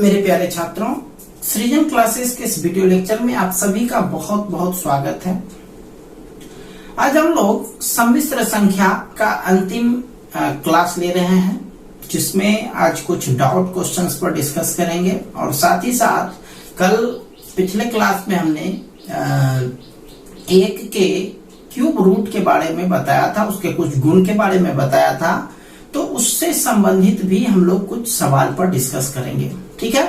मेरे प्यारे छात्रों, सृजन क्लासेस के इस वीडियो लेक्चर में आप सभी का बहुत बहुत स्वागत है। आज हम लोग सम्मिश्र संख्या का अंतिम क्लास ले रहे हैं, जिसमें आज कुछ डाउट क्वेश्चंस पर डिस्कस करेंगे और साथ ही साथ कल पिछले क्लास में हमने एक के क्यूब रूट के बारे में बताया था, उसके कुछ गुण के बारे में बताया था, तो उससे संबंधित भी हम लोग कुछ सवाल पर डिस्कस करेंगे। ठीक है,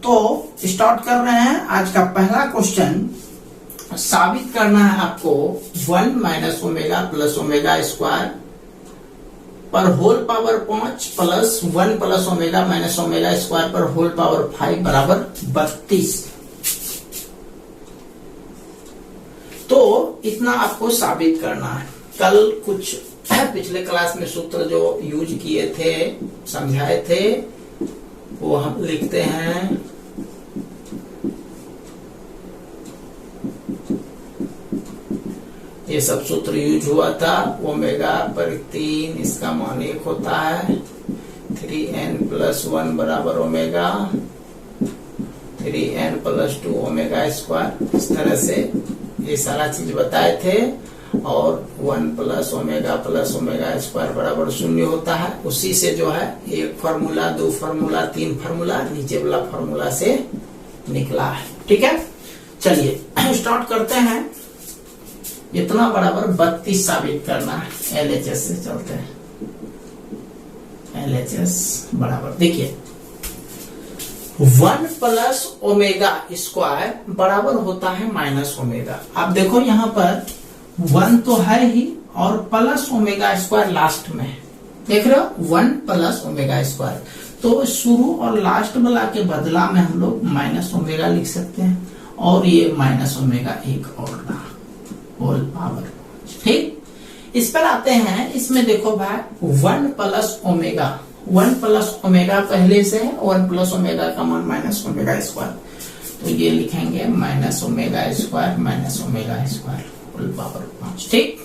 तो स्टार्ट कर रहे हैं। आज का पहला क्वेश्चन, साबित करना है आपको 1 minus omega plus omega square पर whole power 5 plus 1 plus omega minus omega square पर होल पावर 5 बराबर 32। तो इतना आपको साबित करना है। कल कुछ पिछले क्लास में सूत्र जो यूज किए थे, समझाए थे, वो हम लिखते हैं। ये सब सूत्र यूज हुआ था। ओमेगा पर 3 इसका मान 1 होता है। 3n प्लस 1 बराबर omega, 3n plus 2 omega square. इस तरह से ये सारा चीज बताए थे। और 1 प्लस ओमेगा स्क्वायर बराबर 0 होता है। उसी से जो है एक फार्मूला, 2 फार्मूला, 3 फार्मूला नीचे वाला फार्मूला से निकला है। ठीक है, चलिए स्टार्ट करते हैं। इतना बराबर 32 साबित करना है। LHS से चलते हैं। LHS बराबर, देखिए 1 प्लस ओमेगा स्क्वायर बराबर होता है माइनस ओमेगा। आप देखो यहाँ पर 1 तो है ही और प्लस ओमेगा स्क्वायर लास्ट में, देख रहे हो, 1 प्लस ओमेगा स्क्वायर। तो शुरू और लास्ट वाला के बदला में हम लोग माइनस ओमेगा लिख सकते हैं, और ये माइनस ओमेगा एक और रहा, होल पावर। ठीक, इस पर आते हैं। इसमें देखो भाई 1 प्लस ओमेगा, 1 प्लस ओमेगा पहले से है, 1 प्लस ओमेगा का मान माइनस ओमेगा स्क्वायर। तो ये लिखेंगे minus omega square minus omega square whole power 5। ठीक,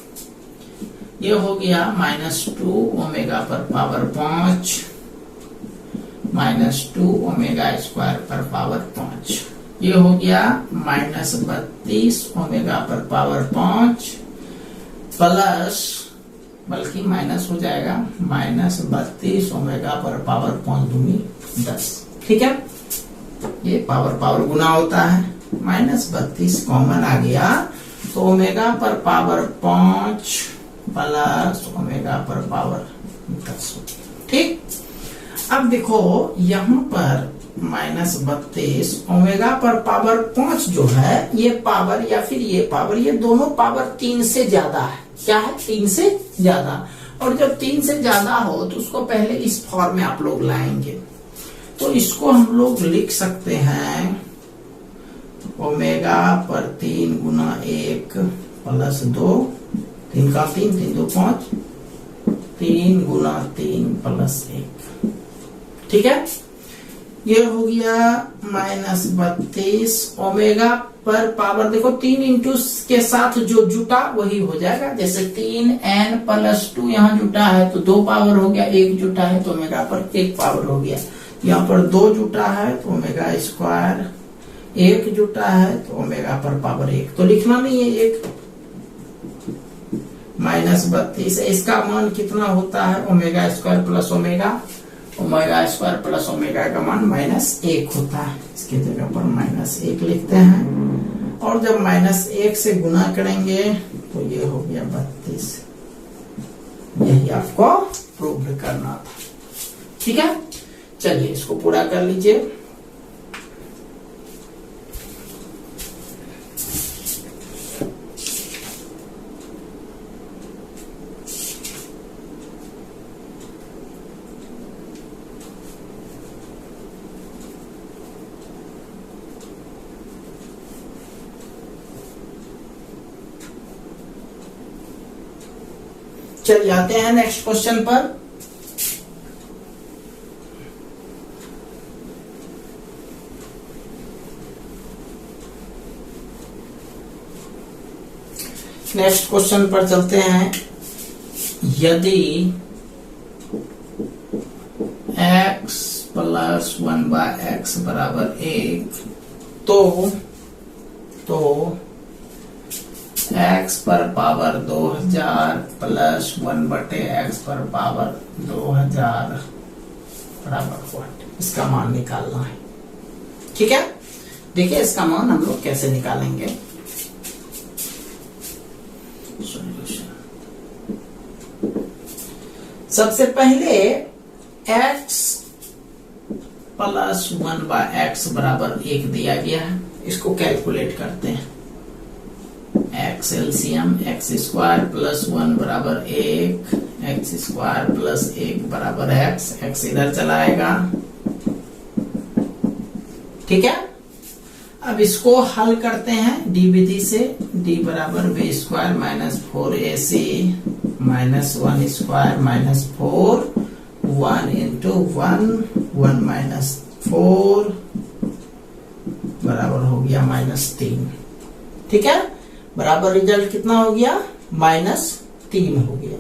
ये हो गया -2 ओमेगा पर पावर 5 -2 ओमेगा स्क्वायर पर पावर 5। ये हो गया -32 ओमेगा पर पावर 5 प्लस, बल्कि माइनस हो जाएगा, -32 ओमेगा पर पावर 5 दूनी 10। ठीक है, ये पावर पावर गुना होता है। -32 कॉमन आ गया, तो ओमेगा पर पावर 5 प्लस ओमेगा पर पावर 10। ठीक, अब देखो यहाँ पर -32 ओमेगा पर पावर 5 जो है, ये पावर या फिर ये पावर, ये दोनों पावर 3 से ज्यादा है। क्या है? 3 से ज्यादा। और जब 3 से ज्यादा हो तो उसको पहले इस फॉर्म में आप लोग लाएंगे। तो इसको हम लोग लिख सकते हैं ओमेगा पर 3 गुना 1 प्लस 2, 3 का 3, 3 2 5, 3 गुना 3 प्लस 1। ठीक है, ये हो गया -32 ओमेगा पर पावर, देखो 3 इंटू के साथ जो जुटा वही हो जाएगा। जैसे 3n प्लस 2 यहाँ जुटा है तो 2 पावर हो गया, 1 जुटा है तो ओमेगा पर 1 पावर हो गया। यहाँ पर 2 जुटा है तो ओमेगा स्क्वायर, 1 जुटा है तो ओमेगा पर पावर 1। तो लिखना नहीं है 1, -32। इसका मान कितना होता है? Omega square plus omega, omega square plus omega का मान -1 होता है। इसके जगह पर -1 लिखते हैं। और जब -1 से गुना करेंगे तो ये हो गया 32। यही आपको प्रूव करना था। ठीक है, चलिए इसको पूरा कर लीजिए। चलिए आते हैं नेक्स्ट क्वेश्चन पर। नेक्स्ट क्वेश्चन पर चलते हैं। यदि x प्लस 1/x बराबर 1, तो x पर पावर 2000 प्लस 1/x पर पावर 2000 बराबर व्हाट, इसका मान निकालना है। ठीक है, देखिए इसका मान हम लोग कैसे निकालेंगे। सबसे पहले x प्लस 1/x बराबर 1 दिया गया है, इसको कैलकुलेट करते हैं। x LCM x square plus 1 बराबर 1, x स्क्वायर प्लस 1 बराबर x इधर चलाएगा। ठीक है, अब इसको हल करते हैं डी विधि से। d बराबर b square minus 4ac minus 1 square minus 4, 1 into 1 minus 4 बराबर हो गया -3। ठीक है, बराबर रिजल्ट कितना हो गया, -3 हो गया।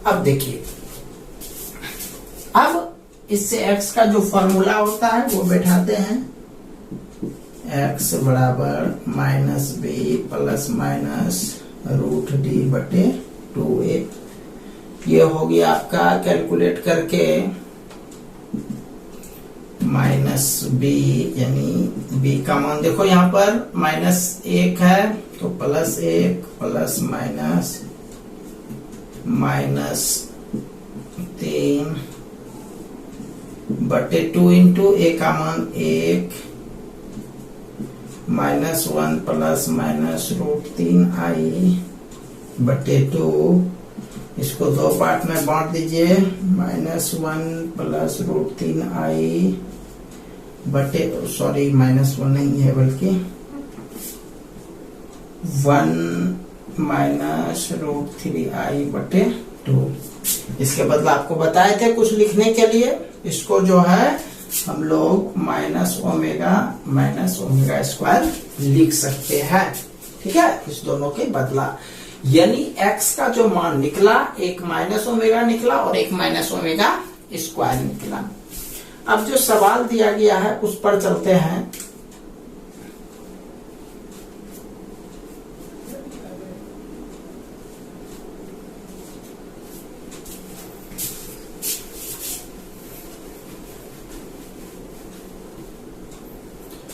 अब देखिए, अब इससे x का जो फॉर्मूला होता है वो बैठाते हैं। x बराबर -b प्लस माइनस √d/2a, ये हो गया आपका कैलकुलेट करके -b, यानी b का मान देखो यहाँ पर -1 है तो +1 प्लस माइनस -3/2 इंटू a का मान 1 -1 प्लस माइनस √3i/2, इसको दो पार्ट में बांट दीजिए। -1 प्लस √3i सॉरी -1 नहीं है बल्कि 1 माइनस √3i/2। इसके बदले आपको बताए थे कुछ लिखने के लिए, इसको जो है हम लोग माइनस ओमेगा स्क्वायर लिख सकते हैं। ठीक है, इस दोनों के बदला, यानी x का जो मान निकला, एक माइनस ओमेगा निकला और एक माइनस ओमेगा स्क्वायर निकला। अब जो सवाल दिया गया है उस पर चलते हैं।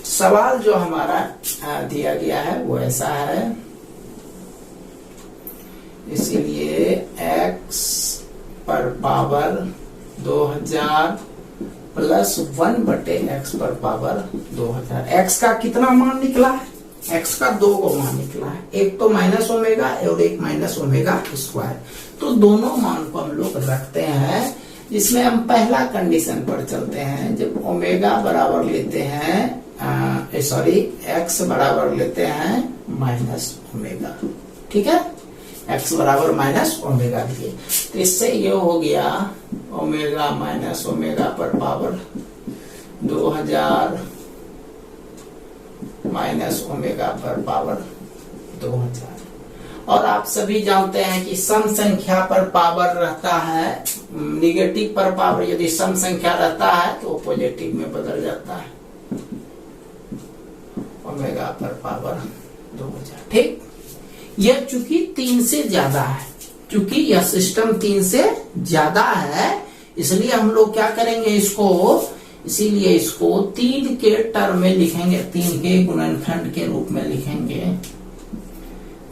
सवाल जो हमारा दिया गया है वो ऐसा है, इसीलिए x पर पावर 2000 प्लस 1/x पर पावर 2000। x का कितना मान निकला है, x का 2 को मान निकला है, एक तो माइनस ओमेगा और एक माइनस ओमेगा स्क्वायर, तो दोनों मान को हम लोग रखते हैं। इसमें हम पहला कंडीशन पर चलते हैं, जब ओमेगा बराबर लेते हैं सॉरी x बराबर लेते हैं माइनस ओमेगा। ठीक है, x बराबर माइनस ओमेगा लिए, तो इससे ये हो गया ओमेगा माइनस ओमेगा पर पावर 2000 माइनस ओमेगा पर पावर 2000। और आप सभी जानते हैं कि सम संख्या पर पावर रहता है, निगेटिव पर पावर यदि सम संख्या रहता है तो पॉजिटिव में बदल जाता है, ओमेगा पर पावर 2000। ठीक, यह चूंकि 3 से ज्यादा है, चूंकि यह सिस्टम 3 से ज्यादा है, इसलिए हम लोग क्या करेंगे इसको, इसीलिए इसको 3 के टर्म में लिखेंगे, 3 के गुणनखंड के रूप में लिखेंगे।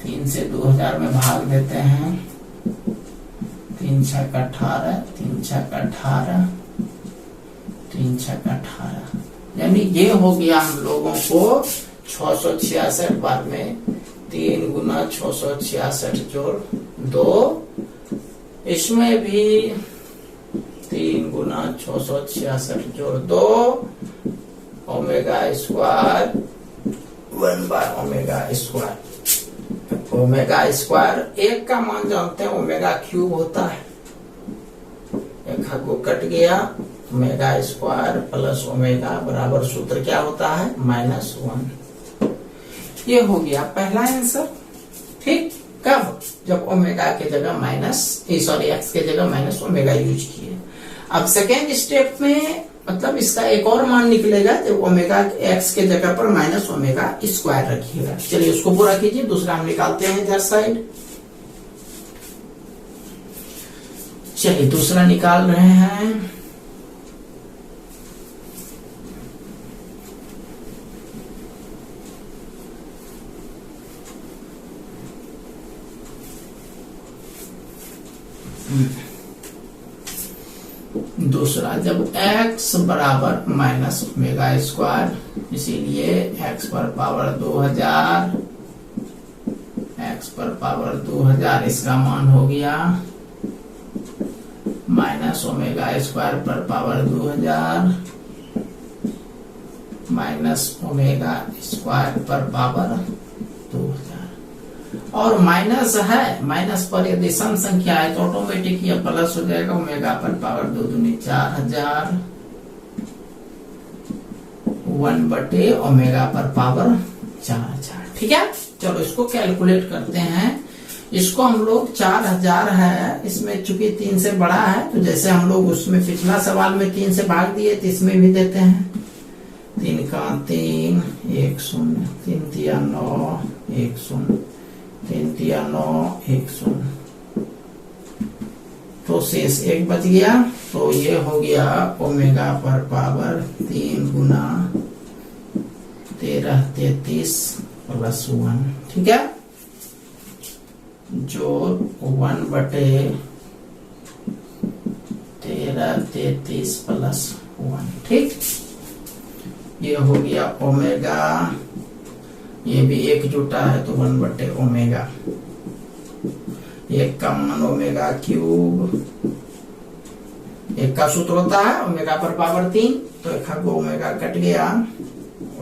3 से 2000 में भाग देते हैं, 3 × 6 = 18, 3 × 6 = 18, 3 × 6 = 18, यानी ये हो गया हम लोगों को 666 बार में 3 × 666 + 2, इसमें भी 3 × 666 + 2 ओमेगा स्क्वायर 1/ओमेगा स्क्वायर। ओमेगा स्क्वायर एक का मान जानते हैं, ओमेगा क्यूब होता है, एक को कट गया, ओमेगा स्क्वायर प्लस ओमेगा बराबर सूत्र क्या होता है, -1। ये हो गया पहला आंसर। ठीक, कब, जब ओमेगा के जगह एक्स के जगह माइनस ओमेगा यूज किए। अब सेकेंड स्टेप में मतलब इसका एक और मान निकलेगा, तो ओमेगा एक्स के जगह पर माइनस ओमेगा स्क्वायर रखिएगा। चलिए उसको पूरा कीजिए। दूसरा हम निकालते हैं इधर साइड। चलिए दूसरा निकाल रहे हैं। दूसरा, जब x बराबर माइनस ओमेगा स्क्वायर, इसीलिए x पर पावर 2000, x पर पावर 2000 इसका मान हो गया माइनस ओमेगा स्क्वायर पर पावर 2000 माइनस ओमेगा स्क्वायर पर पावर 2000। और माइनस है, माइनस पर यदि सम संख्या है तो ऑटोमेटिक यह प्लस हो जाएगा। ओमेगा पर पावर 2 दूनी 4000 1 बटे ओमेगा पर पावर 4000। ठीक है, चलो इसको कैलकुलेट करते हैं। इसको हम लोग 4000 है, इसमें चूंकि 3 से बड़ा है तो जैसे हम लोग उसमें पिछला सवाल में 3 से भाग दिए तो इसमें भी देते हैं। 3 का 3 1 0 3 3 9 1 0 3 3 9 1 0, तो शेष 1 बच गया। तो ये हो गया ओमेगा पर पावर 3 गुना 13 33 प्लस 1। ठीक है, जो 1 बटे 13 33 प्लस 1। ठीक, ये हो गया ओमेगा, ये भी एक जुटा है तो 1 बटे ओमेगा, एक का मान ओमेगा क्यूब, एक का सूत्र होता है ओमेगा पर पावर 3, तो एक ओमेगा कट गया,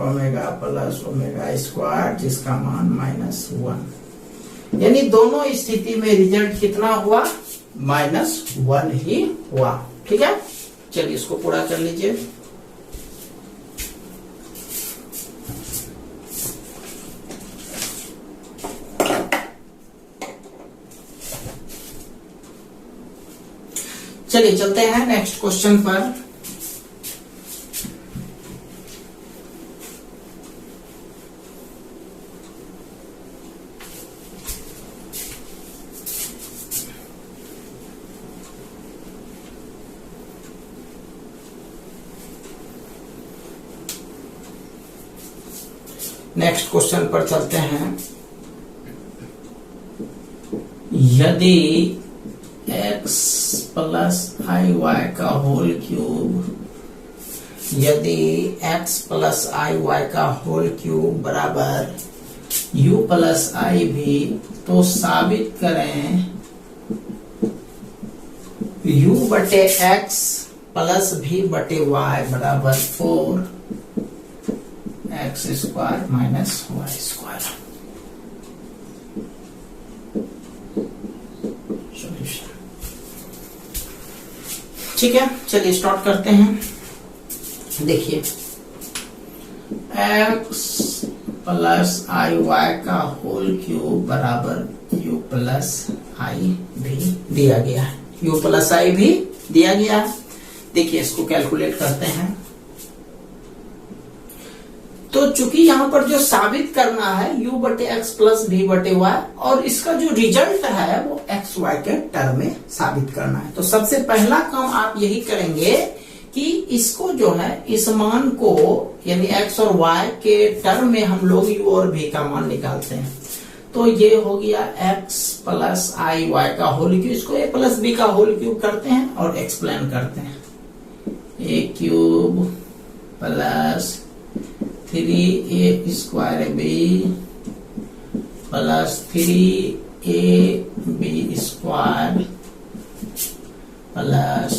ओमेगा प्लस ओमेगा स्क्वायर जिसका मान -1। यानी दोनों स्थिति में रिजल्ट कितना हुआ? -1 ही हुआ। ठीक है, चलिए इसको पूरा कर लीजिए। चलिए चलते हैं नेक्स्ट क्वेश्चन पर। नेक्स्ट क्वेश्चन पर चलते हैं। यदि x प्लस आई वाई का होल क्यूब, यदि x प्लस आई वाई का होल क्यूब बराबर u प्लस आई भी, तो साबित करें u बटे x प्लस भी बटे y बराबर 4 x square minus y square. Solution. ठीक है, चलिए स्टार्ट करते हैं। देखिए x प्लस आई वाई का होल क्यूब बराबर u प्लस आई भी दिया गया है, u प्लस आई भी दिया गया है। देखिए इसको कैलकुलेट करते हैं। तो चूंकि यहां पर जो साबित करना है u बटे एक्स प्लस भी बटे वाई, और इसका जो रिजल्ट है वो एक्स वाई के टर्म में साबित करना है। तो सबसे पहला काम आप यही करेंगे कि इसको जो है इस मान को यानी एक्स और वाई के टर्म में हम लोग u और v का मान निकालते हैं। तो ये हो गया x प्लस आई वाई का होल क्यूब, इसको a प्लस b का होल क्यूब करते हैं और एक्सप्लेन करते हैं। a cube plus 3a square b plus 3ab square plus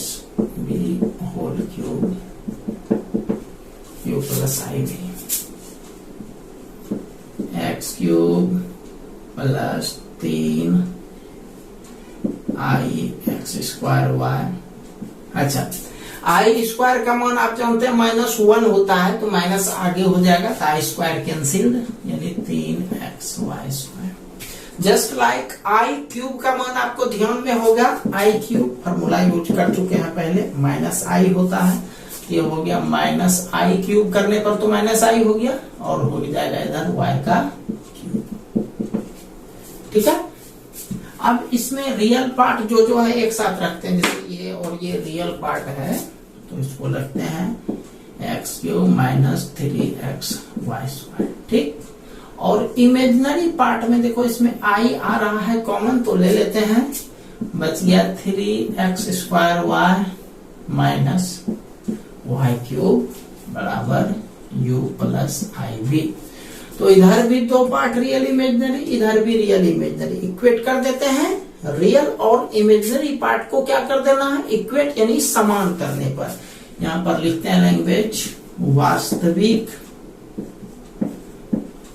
b whole cube u plus i b, x cube plus 3 i x square y. अच्छा, i square का मान आप जानते हैं -1 होता है, तो माइनस आगे हो जाएगा तो आई स्क्वायर कैंसिल्ड, यानी 3x y square. Just like i cube का मान आपको ध्यान में होगा, आई क्यूब फॉर्मूला यूज कर चुके हैं पहले, माइनस आई होता है, ये हो गया माइनस आई क्यूब, करने पर तो माइनस आई हो गया और हो जाएगा इधर वाई का क्यूब। ठीक है, अब इसमें रियल पार्ट जो है एक साथ रखते हैं, जैसे ये और ये रियल पार्ट है तो इसको रखते हैं x cube minus 3x y square. ठीक, और इमेजिनरी पार्ट में देखो इसमें आई आ रहा है कॉमन, तो ले लेते हैं, बच गया 3x square y minus y cube बराबर u प्लस आई बी। तो इधर भी दो पार्ट रियल इमेजिनरी, इधर भी रियल इमेजिनरी, इक्वेट कर देते हैं। रियल और इमेजिनरी पार्ट को क्या कर देना है, इक्वेट यानी समान करने पर यहां पर लिखते हैं लैंग्वेज वास्तविक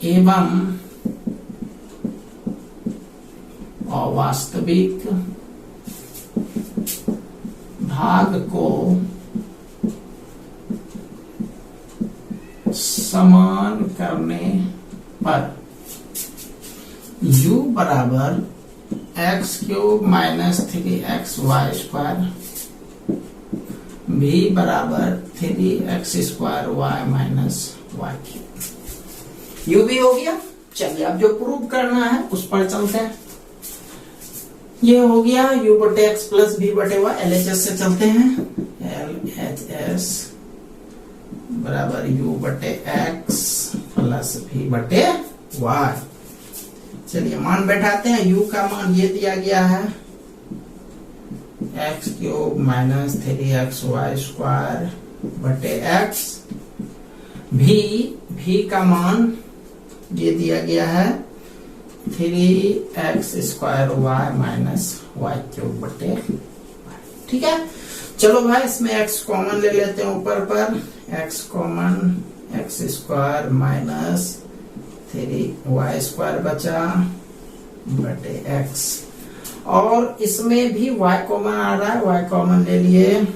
एवं अवास्तविक भाग को समान करने पर u बराबर x cube minus 3x y square, v बराबर 3x square y minus y cube, u भी हो गया। चलिए अब जो प्रूव करना है उस पर चलते हैं। ये हो गया u बटे एक्स प्लस v बटे वाई, LHS से चलते हैं, LHS बराबर u बटे एक्स प्लस v बटे वाई। चलिए मान बैठाते हैं, u का मान ये दिया गया है x cube minus 3x y square बटे एक्स, v का मान ये दिया गया है 3x square y minus y cube बटे वाई। ठीक है, चलो भाई इसमें x कॉमन ले लेते हैं ऊपर पर, x common, x square minus 3y square बचा बटे x, और इसमें भी y कॉमन आ रहा है, y कॉमन ले लिए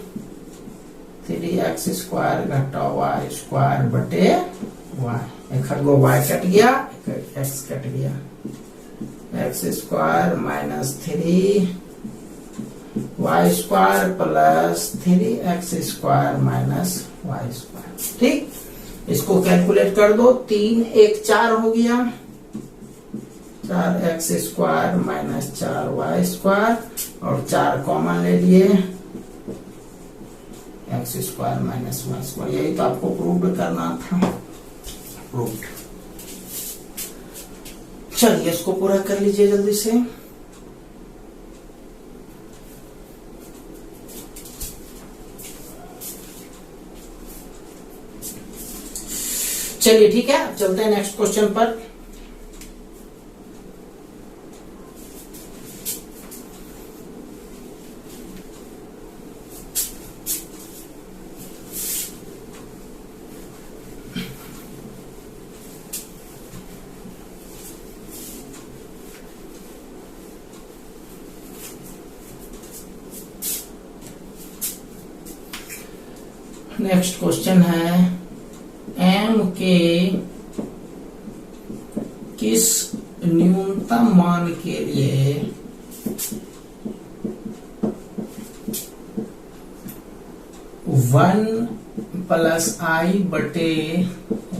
3x स्क्वायर घटा y स्क्वायर बटे y, एक गो y कट गया, एक x कट गया, x square minus 3y square plus 3x square minus y square. ठीक, इसको कैलकुलेट कर दो, 3 1 4 हो गया, 4x square minus 4y square, और 4 कॉमन ले लिए, x square minus y square. यही तो आपको प्रूव करना था, प्रूव्ड। चलिए इसको पूरा कर लीजिए जल्दी से। चलिए ठीक है, चलते हैं नेक्स्ट क्वेश्चन पर। नेक्स्ट क्वेश्चन है, m के किस न्यूनतम मान के लिए वन प्लस आई बटे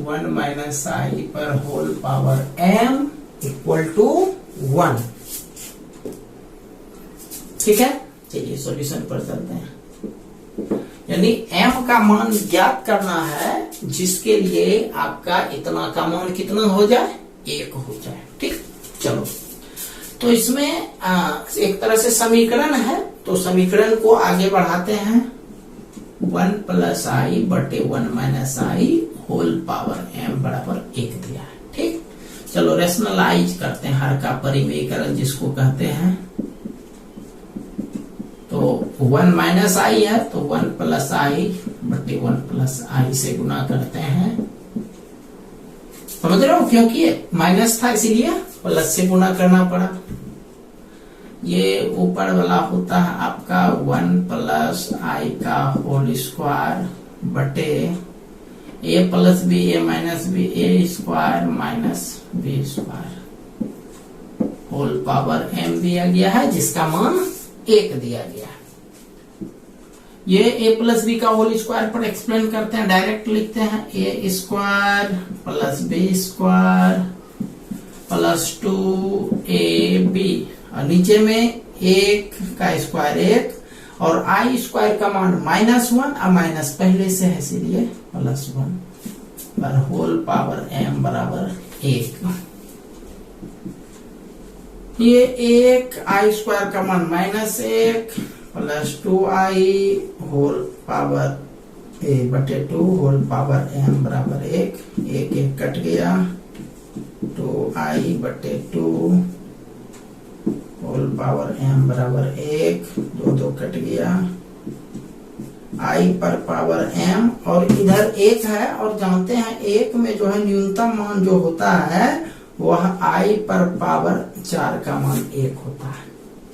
1 माइनस आई पर whole power m equal to 1। ठीक है, चलिए सॉल्यूशन पर चलते हैं। यानी m का मान ज्ञात करना है जिसके लिए आपका इतना का मान कितना हो जाए, 1 हो जाए। ठीक, चलो तो इसमें एक तरह से समीकरण है, तो समीकरण को आगे बढ़ाते हैं, 1 प्लस आई बटे 1 माइनस आई होल पावर m बराबर 1 दिया है। ठीक, चलो रेशनलाइज करते हैं, हर का परिमेयकरण जिसको कहते हैं। तो 1 माइनस आई है तो 1 प्लस आई बटे 1 प्लस आई से गुना करते हैं, समझ रहे हो, क्योंकि माइनस था इसीलिए प्लस से गुना करना पड़ा। ये ऊपर वाला होता है आपका 1 प्लस आई का होल स्क्वायर बटे a plus b a minus b a square minus b square whole power m दिया गया है, जिसका मान 1 दिया गया है। ये a प्लस बी का होल स्क्वायर पर एक्सप्लेन करते हैं, डायरेक्ट लिखते हैं a square plus b square plus 2ab, और नीचे में 1 का स्क्वायर 1 और i स्क्वायर का मान -1, अब माइनस पहले से है इसलिए +1 पर होल पावर m बराबर 1। ये 1 i स्क्वायर का मान -1 plus 2i whole power a/2 whole power m बराबर 1, 1 कट गया, 2i/2 होल पावर m बराबर 1, 2 कट गया, i पर पावर m, और इधर 1 है, और जानते हैं 1 में जो है न्यूनतम मान जो होता है वह i पर पावर 4 का मान 1 होता है,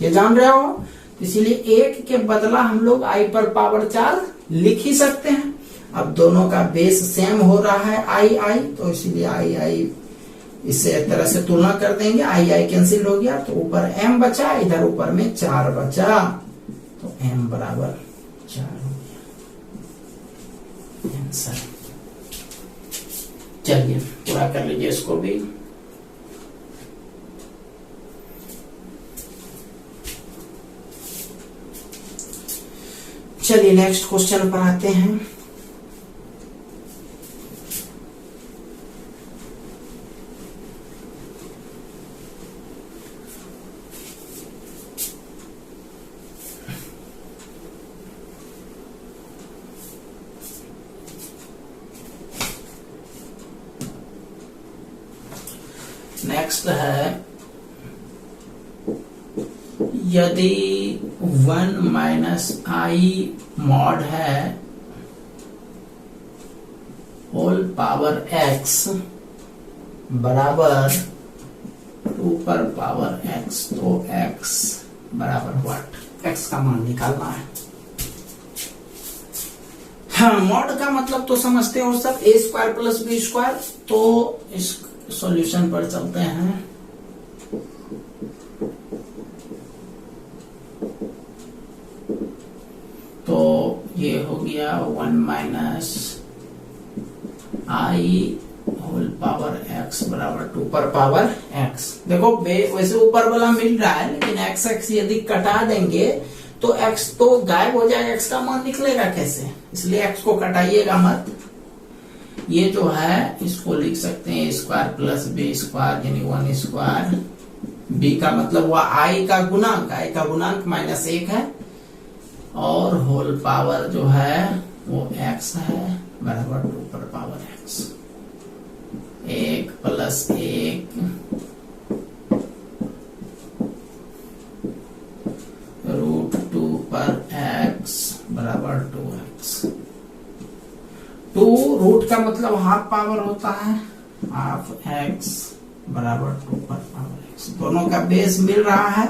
ये जान रहे हो। इसीलिए 1 के बदला हम लोग i पर पावर 4 लिख ही सकते हैं। अब दोनों का बेस सेम हो रहा है i, तो इसीलिए i इससे एक तरह से तुलना कर देंगे, i कैंसिल हो गया, तो ऊपर m बचा, इधर ऊपर में 4 बचा, तो m बराबर 4 हो गया आंसर। चलिए पूरा कर लीजिए इसको भी। चलिए नेक्स्ट क्वेश्चन पर आते हैं। नेक्स्ट है, यदि 1 - i मॉड है होल पावर x बराबर 2 पर पावर x, तो x बराबर व्हाट, x का मान निकालना है। हाँ, मॉड का मतलब तो समझते हो सब, a square plus b square. तो इस सॉल्यूशन पर चलते हैं। तो ये हो गया 1 - i होल पावर x बराबर 2 पर पावर x। देखो वैसे ऊपर वाला मिल रहा है, लेकिन x यदि कटा देंगे तो x तो गायब हो जाएगा, x का मान निकलेगा कैसे, इसलिए x को कटाइएगा मत। ये जो है इसको लिख सकते हैं स्क्वायर प्लस बी स्क्वायर, यानी 1 स्क्वायर, b का मतलब वह i का गुणांक, i का गुणांक -1 है, और होल पावर जो है वो x है बराबर 2 पर पावर x, 1 + 1 √2 पर x बराबर 2x। 2 रूट का मतलब हाफ पावर होता है, हाफ x बराबर 2 पर पावर x। दोनों का बेस मिल रहा है,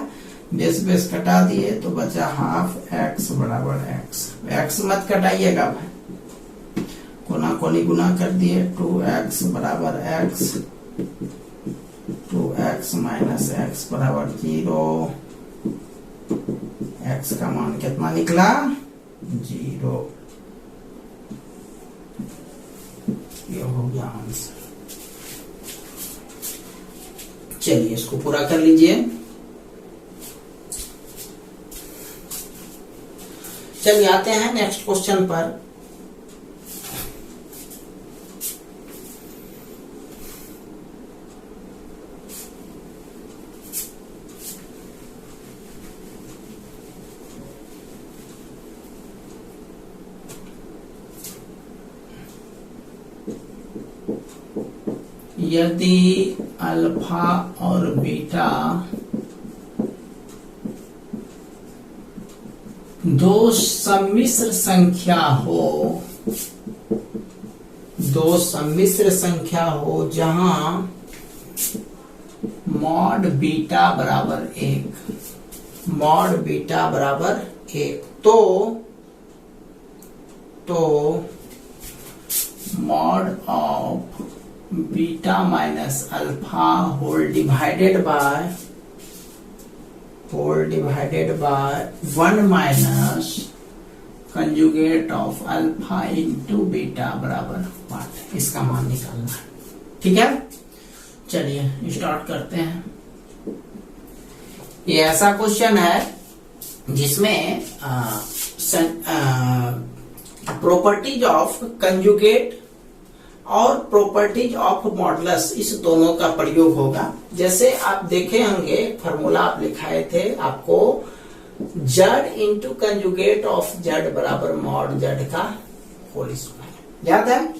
बेस कटा दिए तो बचा हाफ x बराबर x। x मत कटाइएगा भाई, कोना कोनी गुना कर दिए, 2x बराबर x, 2x - x बराबर 0, x का मान कितना निकला 0। ये हो गया आंसर। चलिए इसको पूरा कर लीजिए। चलिए आते हैं नेक्स्ट क्वेश्चन पर। यदि अल्फा और बीटा दो सम्मिश्र संख्या हो, जहां मॉड बीटा बराबर 1, तो mod of beta minus alpha whole divided by whole divided by 1 minus conjugate of alpha into beta बराबर 1। इसका मान निकालना है। ठीक है, चलिए स्टार्ट करते हैं। ये ऐसा क्वेश्चन है जिसमें प्रॉपर्टीज ऑफ कंजुगेट और प्रॉपर्टीज ऑफ मॉडुलस, इस दोनों का प्रयोग होगा। जैसे आप देखे होंगे फॉर्मूला आप लिखाए थे आपको, Z into conjugate of Z बराबर मॉड जेड का होल स्क्वायर, याद है?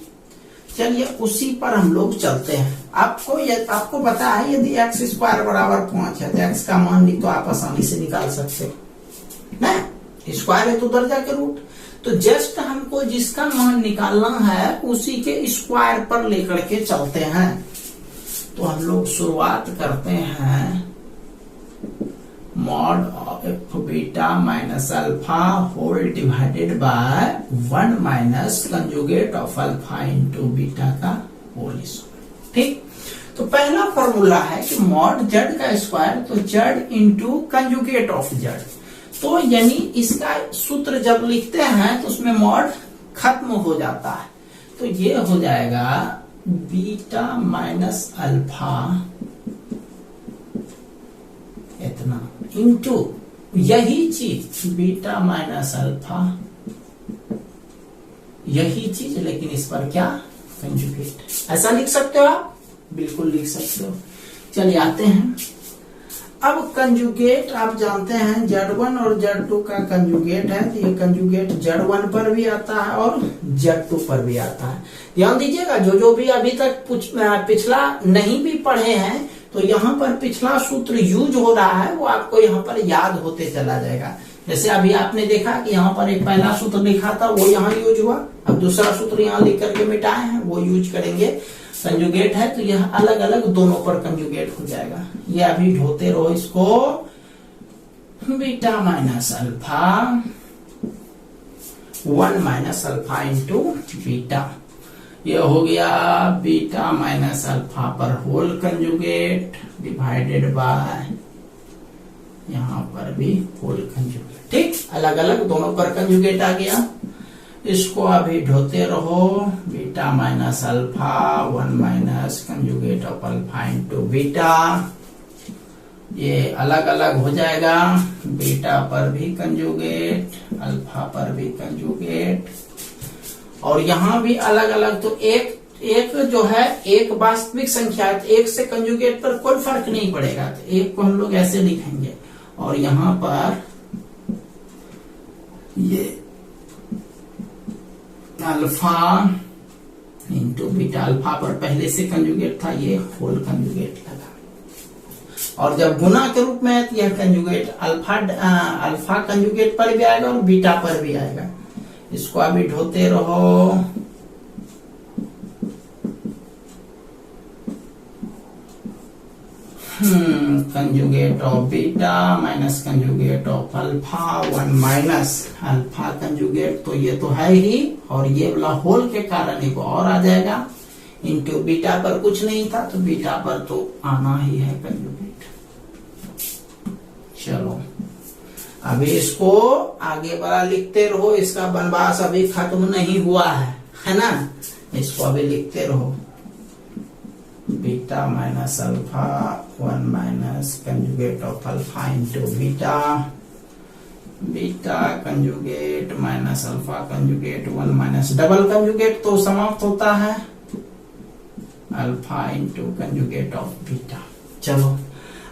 चलिए उसी पर हम लोग चलते हैं। आपको पता है यदि एक्स स्क्वायर बराबर 5 है तो एक्स का मान नहीं तो आप आसानी से निकाल सकते हो ना, स्क्वायर है तो दर्जा के रूट। तो जस्ट हमको जिसका मान निकालना है उसी के स्क्वायर पर लेकर के चलते हैं। तो हम लोग शुरुआत करते हैं mod of beta minus alpha whole divided by 1 minus conjugate of alpha into beta का होल स्क्वायर। ठीक, तो पहला फॉर्मूला है कि मॉड जेड का स्क्वायर, तो z into conjugate of z. तो यानी इसका सूत्र जब लिखते हैं तो उसमें मॉड खत्म हो जाता है, तो ये हो जाएगा बीटा माइनस अल्फा इतना इंटू यही चीज बीटा माइनस अल्फा, यही चीज लेकिन इस पर क्या कंजुगेट। ऐसा लिख सकते हो आप, बिल्कुल लिख सकते हो। चलिए आते हैं अब कंजुगेट। आप जानते हैं Z1 और Z2 का कंजुगेट है, तो ये कंजुगेट Z1 पर भी आता है और Z2 पर भी आता है। ध्यान दीजिएगा, जो भी अभी तक पिछला नहीं भी पढ़े हैं तो यहाँ पर पिछला सूत्र यूज हो रहा है, वो आपको यहाँ पर याद होते चला जाएगा। जैसे अभी आपने देखा कि यहाँ पर एक पहला सूत्र लिखा था वो यहाँ यूज हुआ, अब दूसरा सूत्र यहाँ लिख करके मिटाए हैं वो यूज करेंगे। कंजुगेट है तो यह अलग अलग दोनों पर कंजुगेट हो जाएगा। ये अभी ढोते रहो इसको, beta minus alpha 1 minus alpha into beta, ये हो गया बीटा माइनस अल्फा पर होल कंजुगेट डिवाइडेड बाय यहाँ पर भी होल कंजुगेट। ठीक, अलग अलग दोनों पर कंजुगेट आ गया। इसको अभी ढोते रहो, beta minus alpha 1 minus conjugate of alpha into beta, ये अलग अलग हो जाएगा। बीटा पर भी कंजुगेट, अल्फा पर भी कंजुगेट, और यहाँ भी अलग अलग। तो एक जो है एक वास्तविक संख्या है, एक से कंजुगेट पर कोई फर्क नहीं पड़ेगा, तो एक को हम लोग ऐसे लिखेंगे। और यहाँ पर ये अल्फा इंटू बीटा, अल्फा पर पहले से कंजुगेट था, ये होल कंजुगेट लगा। और जब गुना के रूप में है तो यह कंजुगेट अल्फा कंजुगेट पर भी आएगा और बीटा पर भी आएगा। इसको अभी ढोते रहो, conjugate of beta minus conjugate of alpha 1 minus alpha conjugate, तो ये तो है ही, और ये वाला होल के कारण एक और आ जाएगा इंटू बीटा पर कुछ नहीं था तो बीटा पर तो आना ही है कंजुगेट। चलो अभी इसको आगे वाला लिखते रहो, इसका बनवास अभी खत्म नहीं हुआ है ना, इसको अभी लिखते रहो। Beta minus alpha 1 minus conjugate of alpha into beta, beta conjugate minus alpha conjugate 1 minus double conjugate तो समाप्त होता है alpha into conjugate of beta. चलो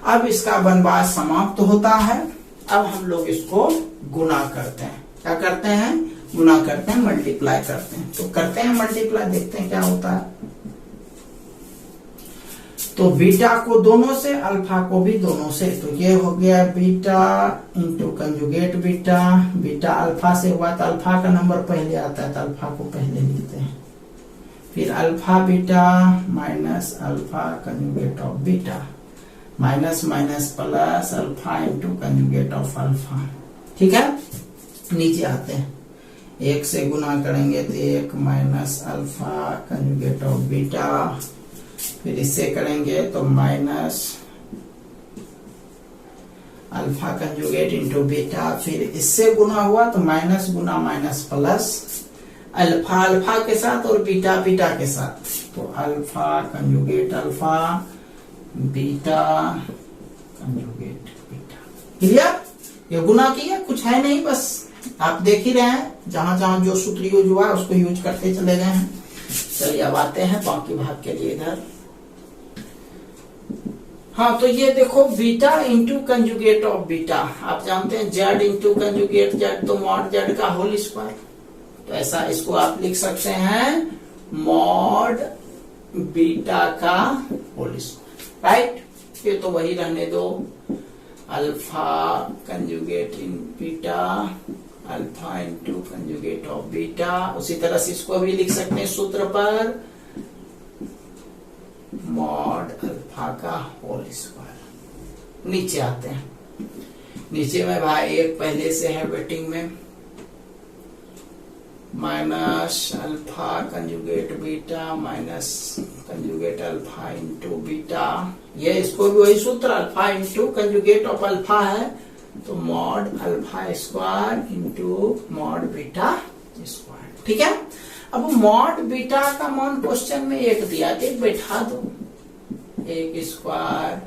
अब इसका बनवास समाप्त होता है। अब हम लोग इसको गुना करते हैं। क्या करते हैं? गुना करते हैं, मल्टीप्लाई करते हैं। तो करते हैं मल्टीप्लाई, देखते हैं क्या होता है। तो बीटा को दोनों से, अल्फा को भी दोनों से, तो ये हो गया beta into conjugate beta. Beta alpha से हुआ तो अल्फा का नंबर पहले आता है तो अल्फा को पहले लिखते हैं। फिर alpha beta minus alpha conjugate of beta, minus minus plus alpha into conjugate of alpha. ठीक है, नीचे आते हैं, एक से गुना करेंगे तो 1 minus alpha conjugate of beta, फिर इससे करेंगे तो minus alpha conjugate into beta, फिर इससे गुना हुआ तो माइनस गुना माइनस प्लस, अल्फा अल्फा के साथ और बीटा बीटा के साथ, तो alpha conjugate alpha beta conjugate beta. Clear? ये गुना किया, कुछ है नहीं, बस आप देख ही रहे हैं, जहां जहां जो सूत्र यूज हुआ है उसको यूज करते चले गए हैं। चलिए अब आते हैं बाकी भाग के लिए इधर। हाँ, तो ये देखो beta into conjugate of beta, आप जानते हैं जेड इंटू कंजुगेट जेड, तो मॉड जेड का होल स्क्वायर, तो ऐसा इसको आप लिख सकते हैं मॉड बीटा का होल स्क्वायर, राइट। ये तो वही रहने दो, alpha conjugate in beta, alpha into conjugate of beta. उसी तरह से इसको भी लिख सकते हैं सूत्र पर, मॉड अल्फा का होल स्क्वायर। नीचे आते हैं, नीचे में भाई एक पहले से है वेटिंग में, minus alpha conjugate beta minus conjugate alpha into beta, ये इसको भी वही सूत्र, alpha into conjugate of alpha है, तो mod alpha square into mod beta square. ठीक है, अब मॉड बीटा का मान क्वेश्चन में एक दिया, एक बैठा दो, एक स्क्वायर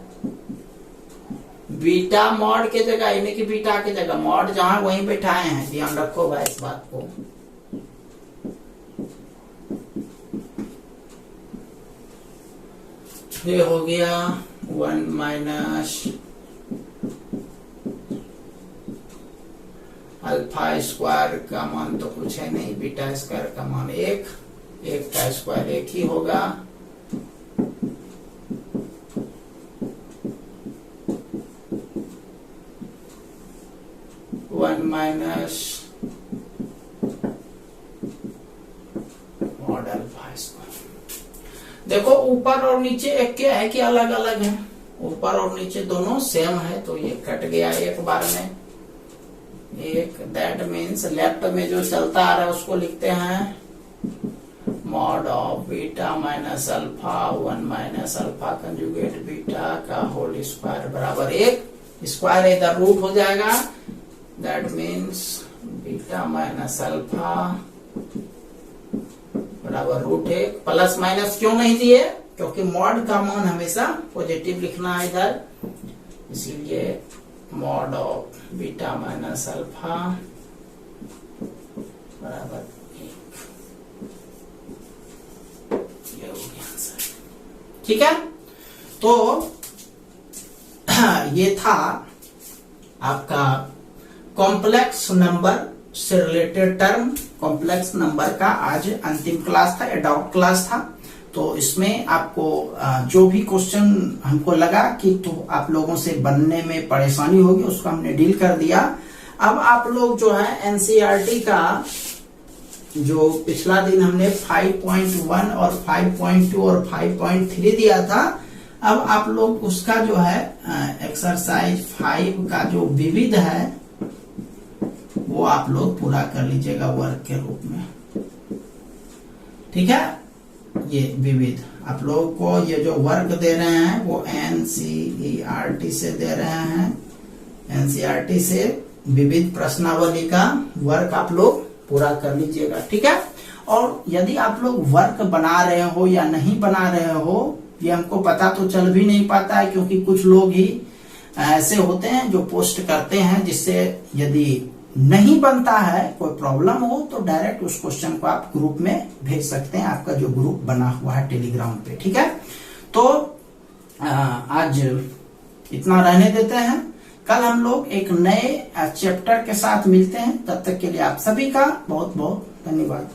बीटा मॉड के जगह, यानी कि बीटा के जगह मॉड जहां वहीं बैठाए हैं, ध्यान रखो भाई इस बात को। ये हो गया 1 माइनस अल्फा स्क्वायर का मान तो कुछ है नहीं, बीटा स्क्वायर का मान एक, एक का स्क्वायर एक ही होगा, one minus mod alpha square. देखो ऊपर और नीचे एक क्या है कि अलग अलग है, ऊपर और नीचे दोनों सेम है, तो ये कट गया एक बार में एक, दैट मीन्स लेफ्ट में जो चलता आ रहा है उसको लिखते हैं mod of beta minus alpha 1 minus alpha conjugate beta का होल स्क्वायर बराबर एक, स्क्वायर इधर रूट हो जाएगा, that means beta minus alpha बराबर रूट एक, प्लस माइनस क्यों नहीं दिए, क्योंकि मॉड का मान हमेशा पॉजिटिव लिखना है इधर, इसीलिए mod of beta minus alpha बराबर एक, ये हो गया आंसर। ठीक है, तो ये था आपका कॉम्प्लेक्स नंबर से रिलेटेड टर्म, कॉम्प्लेक्स नंबर का आज अंतिम क्लास था, डाउट क्लास था। तो इसमें आपको जो भी क्वेश्चन हमको लगा कि तो आप लोगों से बनने में परेशानी होगी, उसको हमने डील कर दिया। अब आप लोग जो है एनसीईआरटी का जो पिछला दिन हमने 5.1 और 5.2 और 5.3 दिया था, अब आप लोग उसका जो है एक्सरसाइज 5 का जो विविध है वो आप लोग पूरा कर लीजिएगा वर्क के रूप में। ठीक है, ये विविध आप लोगों को ये जो वर्क दे रहे हैं वो एनसीईआरटी से दे रहे हैं, एनसीईआरटी से विविध प्रश्नावली का वर्क आप लोग पूरा कर लीजिएगा। ठीक है, और यदि आप लोग वर्क बना रहे हो या नहीं बना रहे हो ये हमको पता तो चल भी नहीं पाता है, क्योंकि कुछ लोग ही ऐसे होते हैं जो पोस्ट करते हैं, जिससे यदि नहीं बनता है कोई प्रॉब्लम हो तो डायरेक्ट उस क्वेश्चन को आप ग्रुप में भेज सकते हैं, आपका जो ग्रुप बना हुआ है टेलीग्राम पे। ठीक है, तो आज इतना रहने देते हैं, कल हम लोग एक नए चैप्टर के साथ मिलते हैं, तब तक के लिए आप सभी का बहुत बहुत धन्यवाद।